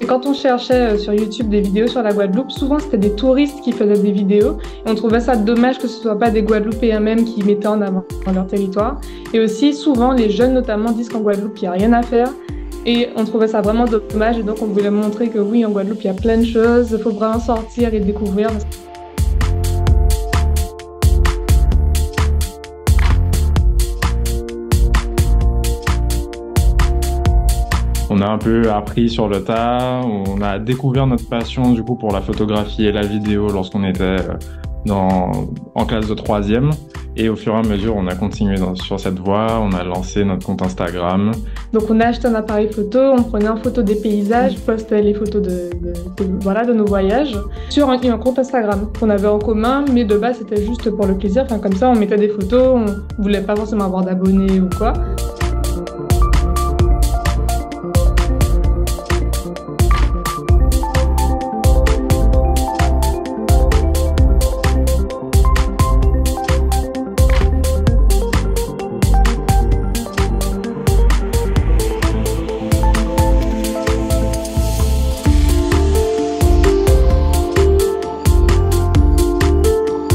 quand on cherchait sur YouTube des vidéos sur la Guadeloupe, souvent c'était des touristes qui faisaient des vidéos et on trouvait ça dommage que ce soit pas des Guadeloupéens même qui mettaient en avant leur territoire. Et aussi souvent les jeunes notamment disent qu'en Guadeloupe il n'y a rien à faire et on trouvait ça vraiment dommage et donc on voulait montrer que oui, en Guadeloupe il y a plein de choses, il faut vraiment sortir et découvrir. On a un peu appris sur le tas, on a découvert notre passion du coup pour la photographie et la vidéo lorsqu'on était en classe de 3e. Et au fur et à mesure, on a continué sur cette voie, on a lancé notre compte Instagram. Donc on a acheté un appareil photo, on prenait en photo des paysages, postait les photos de nos voyages sur un compte Instagram qu'on avait en commun, mais de base c'était juste pour le plaisir. Enfin, comme ça, on mettait des photos, on voulait pas forcément avoir d'abonnés ou quoi.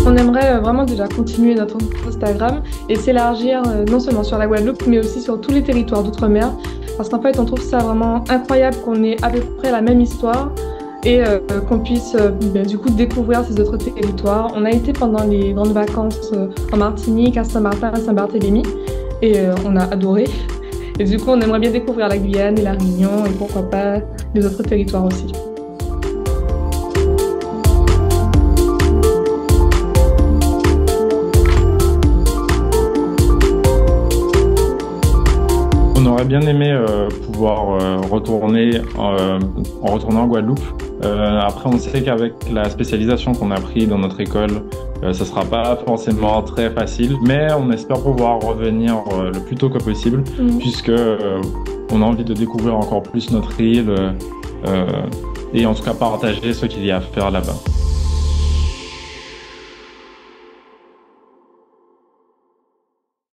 On aimerait vraiment déjà continuer notre Instagram et s'élargir non seulement sur la Guadeloupe, mais aussi sur tous les territoires d'outre-mer. Parce qu'en fait, on trouve ça vraiment incroyable qu'on ait à peu près la même histoire et qu'on puisse du coup découvrir ces autres territoires. On a été pendant les grandes vacances en Martinique, à Saint-Martin, à Saint-Barthélemy et on a adoré. Et du coup, on aimerait bien découvrir la Guyane et la Réunion et pourquoi pas les autres territoires aussi. On aurait bien aimé pouvoir retourner en retournant en Guadeloupe. Après, on sait qu'avec la spécialisation qu'on a pris dans notre école, ça sera pas forcément très facile, mais on espère pouvoir revenir le plus tôt que possible, puisque on a envie de découvrir encore plus notre île et en tout cas partager ce qu'il y a à faire là-bas.